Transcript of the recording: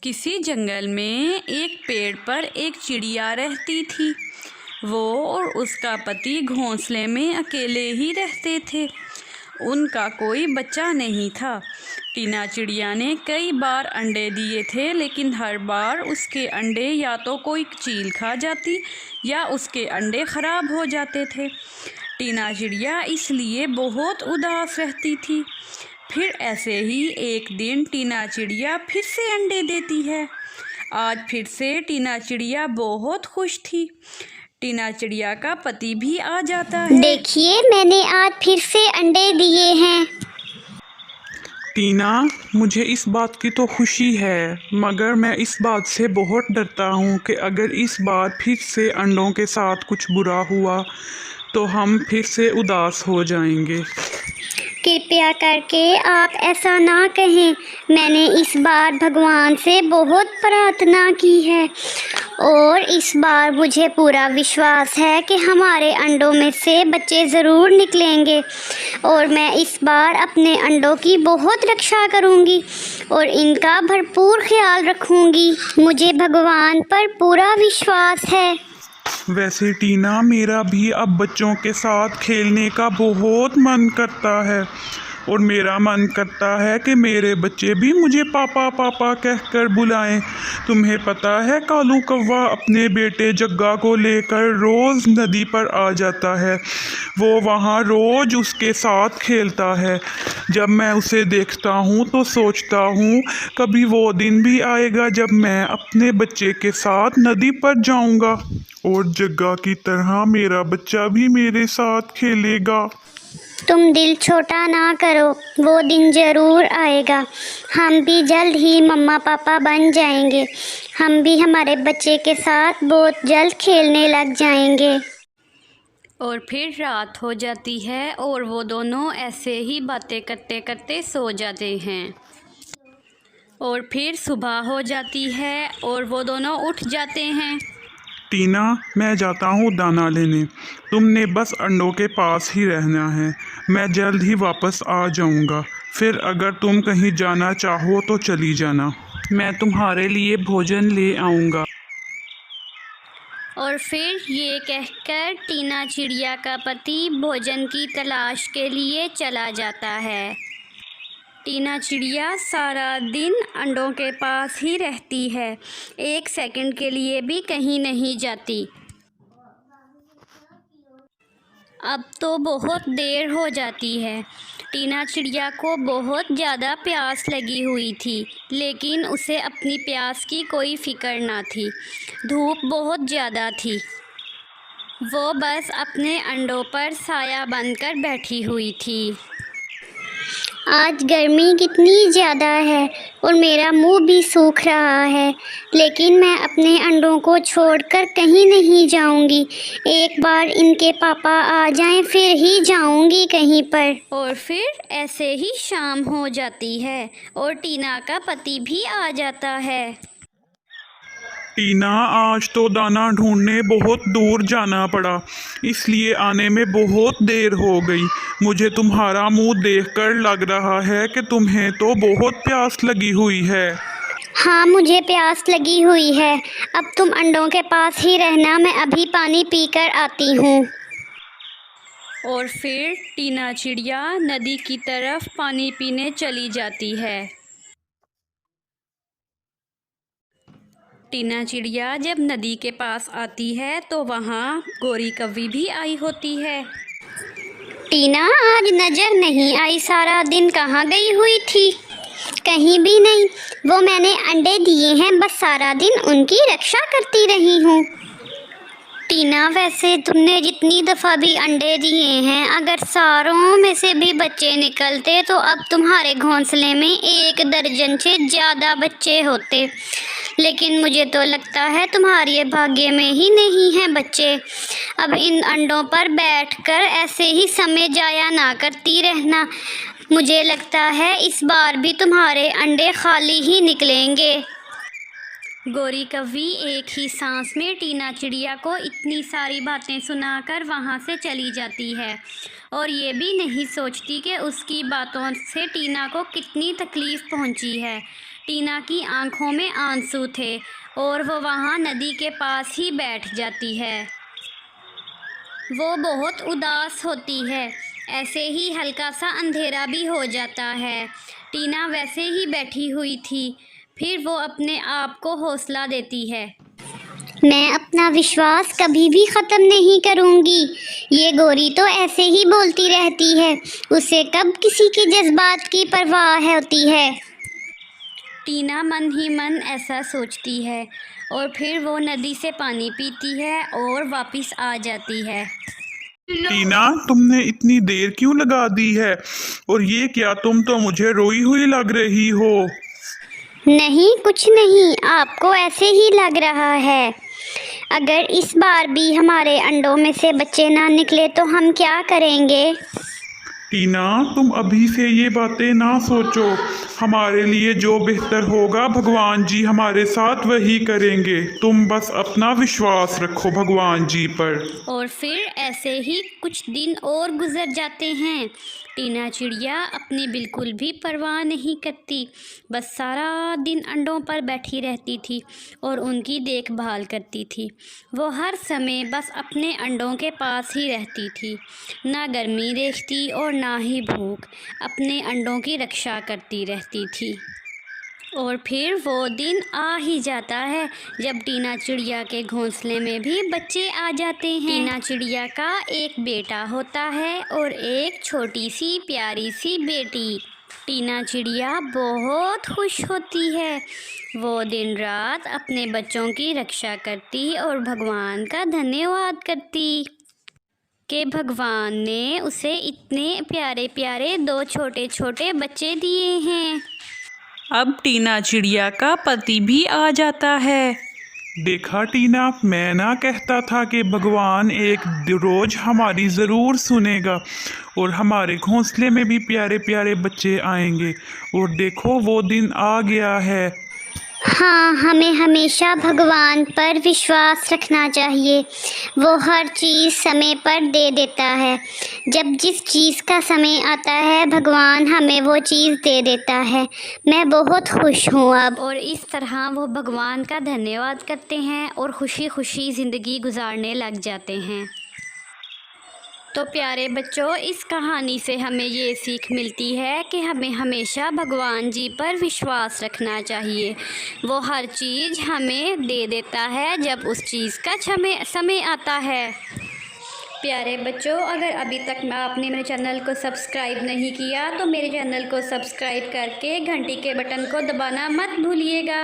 किसी जंगल में एक पेड़ पर एक चिड़िया रहती थी। वो और उसका पति घोंसले में अकेले ही रहते थे। उनका कोई बच्चा नहीं था। टीना चिड़िया ने कई बार अंडे दिए थे, लेकिन हर बार उसके अंडे या तो कोई चील खा जाती या उसके अंडे खराब हो जाते थे। टीना चिड़िया इसलिए बहुत उदास रहती थी। फिर ऐसे ही एक दिन टीना चिड़िया फिर से अंडे देती है। आज फिर से टीना चिड़िया बहुत खुश थी। टीना चिड़िया का पति भी आ जाता है। देखिए, मैंने आज फिर से अंडे दिए हैं। टीना, मुझे इस बात की तो खुशी है, मगर मैं इस बात से बहुत डरता हूँ कि अगर इस बार फिर से अंडों के साथ कुछ बुरा हुआ तो हम फिर से उदास हो जाएंगे। कृपया करके आप ऐसा ना कहें। मैंने इस बार भगवान से बहुत प्रार्थना की है और इस बार मुझे पूरा विश्वास है कि हमारे अंडों में से बच्चे ज़रूर निकलेंगे और मैं इस बार अपने अंडों की बहुत रक्षा करूंगी और इनका भरपूर ख्याल रखूंगी। मुझे भगवान पर पूरा विश्वास है। वैसे टीना, मेरा भी अब बच्चों के साथ खेलने का बहुत मन करता है और मेरा मन करता है कि मेरे बच्चे भी मुझे पापा पापा कहकर बुलाएं। तुम्हें पता है, कालू कौवा अपने बेटे जग्गा को लेकर रोज़ नदी पर आ जाता है। वो वहाँ रोज़ उसके साथ खेलता है। जब मैं उसे देखता हूँ तो सोचता हूँ कभी वो दिन भी आएगा जब मैं अपने बच्चे के साथ नदी पर जाऊँगा और जग्गा की तरह मेरा बच्चा भी मेरे साथ खेलेगा। तुम दिल छोटा ना करो, वो दिन ज़रूर आएगा। हम भी जल्द ही मम्मा पापा बन जाएंगे। हम भी हमारे बच्चे के साथ बहुत जल्द खेलने लग जाएंगे। और फिर रात हो जाती है और वो दोनों ऐसे ही बातें करते करते सो जाते हैं। और फिर सुबह हो जाती है और वो दोनों उठ जाते हैं। टीना, मैं जाता हूँ दाना लेने। तुमने बस अंडों के पास ही रहना है। मैं जल्द ही वापस आ जाऊँगा। फिर अगर तुम कहीं जाना चाहो तो चली जाना। मैं तुम्हारे लिए भोजन ले आऊँगा। और फिर ये कहकर टीना चिड़िया का पति भोजन की तलाश के लिए चला जाता है। टीना चिड़िया सारा दिन अंडों के पास ही रहती है, एक सेकंड के लिए भी कहीं नहीं जाती। अब तो बहुत देर हो जाती है। टीना चिड़िया को बहुत ज़्यादा प्यास लगी हुई थी, लेकिन उसे अपनी प्यास की कोई फ़िक्र ना थी। धूप बहुत ज़्यादा थी। वो बस अपने अंडों पर साया बनकर बैठी हुई थी। आज गर्मी कितनी ज़्यादा है और मेरा मुंह भी सूख रहा है, लेकिन मैं अपने अंडों को छोड़कर कहीं नहीं जाऊंगी। एक बार इनके पापा आ जाएं फिर ही जाऊंगी कहीं पर। और फिर ऐसे ही शाम हो जाती है और टीना का पति भी आ जाता है। टीना, आज तो दाना ढूंढने बहुत दूर जाना पड़ा, इसलिए आने में बहुत देर हो गई। मुझे तुम्हारा मुंह देखकर लग रहा है कि तुम्हें तो बहुत प्यास लगी हुई है। हाँ, मुझे प्यास लगी हुई है। अब तुम अंडों के पास ही रहना, मैं अभी पानी पीकर आती हूँ। और फिर टीना चिड़िया नदी की तरफ पानी पीने चली जाती है। टीना चिड़िया जब नदी के पास आती है तो वहाँ गोरी कौवी भी आई होती है। टीना आज नजर नहीं आई, सारा दिन कहाँ गई हुई थी? कहीं भी नहीं। वो मैंने अंडे दिए हैं, बस सारा दिन उनकी रक्षा करती रही हूँ। टीना, वैसे तुमने जितनी दफ़ा भी अंडे दिए हैं, अगर सारों में से भी बच्चे निकलते तो अब तुम्हारे घोंसले में 1 दर्जन से ज़्यादा बच्चे होते। लेकिन मुझे तो लगता है तुम्हारे भाग्य में ही नहीं हैं बच्चे। अब इन अंडों पर बैठकर ऐसे ही समय जाया ना करती रहना। मुझे लगता है इस बार भी तुम्हारे अंडे खाली ही निकलेंगे। गोरी कौवी एक ही सांस में टीना चिड़िया को इतनी सारी बातें सुनाकर वहाँ से चली जाती है और ये भी नहीं सोचती कि उसकी बातों से टीना को कितनी तकलीफ़ पहुँची है। टीना की आंखों में आंसू थे और वो वहाँ नदी के पास ही बैठ जाती है। वो बहुत उदास होती है। ऐसे ही हल्का सा अंधेरा भी हो जाता है। टीना वैसे ही बैठी हुई थी। फिर वो अपने आप को हौसला देती है। मैं अपना विश्वास कभी भी ख़त्म नहीं करूँगी। ये गोरी तो ऐसे ही बोलती रहती है, उसे कब किसी के जज्बात की परवाह होती है। टीना मन ही मन ऐसा सोचती है और फिर वो नदी से पानी पीती है और वापस आ जाती है। टीना, तुमने इतनी देर क्यों लगा दी है? और ये क्या, तुम तो मुझे रोई हुई लग रही हो। नहीं, कुछ नहीं, आपको ऐसे ही लग रहा है। अगर इस बार भी हमारे अंडों में से बच्चे ना निकले तो हम क्या करेंगे? टीना, तुम अभी से ये बातें ना सोचो। हमारे लिए जो बेहतर होगा भगवान जी हमारे साथ वही करेंगे। तुम बस अपना विश्वास रखो भगवान जी पर। और फिर ऐसे ही कुछ दिन और गुजर जाते हैं। टीना चिड़िया अपनी बिल्कुल भी परवाह नहीं करती, बस सारा दिन अंडों पर बैठी रहती थी और उनकी देखभाल करती थी। वो हर समय बस अपने अंडों के पास ही रहती थी, ना गर्मी देखती और ना ही भूख, अपने अंडों की रक्षा करती रहती थी। और फिर वो दिन आ ही जाता है जब टीना चिड़िया के घोंसले में भी बच्चे आ जाते हैं। टीना चिड़िया का एक बेटा होता है और एक छोटी सी प्यारी सी बेटी। टीना चिड़िया बहुत खुश होती है। वो दिन रात अपने बच्चों की रक्षा करती और भगवान का धन्यवाद करती कि भगवान ने उसे इतने प्यारे प्यारे 2 छोटे छोटे बच्चे दिए हैं। अब टीना चिड़िया का पति भी आ जाता है। देखा टीना, मैं ना कहता था कि भगवान एक रोज हमारी ज़रूर सुनेगा और हमारे घोंसले में भी प्यारे प्यारे बच्चे आएंगे। और देखो वो दिन आ गया है। हाँ, हमें हमेशा भगवान पर विश्वास रखना चाहिए। वो हर चीज़ समय पर दे देता है। जब जिस चीज़ का समय आता है भगवान हमें वो चीज़ दे देता है। मैं बहुत खुश हूँ अब। और इस तरह वो भगवान का धन्यवाद करते हैं और खुशी खुशी ज़िंदगी गुजारने लग जाते हैं। तो प्यारे बच्चों, इस कहानी से हमें ये सीख मिलती है कि हमें हमेशा भगवान जी पर विश्वास रखना चाहिए। वो हर चीज़ हमें दे देता है जब उस चीज़ का समय आता है। प्यारे बच्चों, अगर अभी तक आपने मेरे चैनल को सब्सक्राइब नहीं किया तो मेरे चैनल को सब्सक्राइब करके घंटी के बटन को दबाना मत भूलिएगा।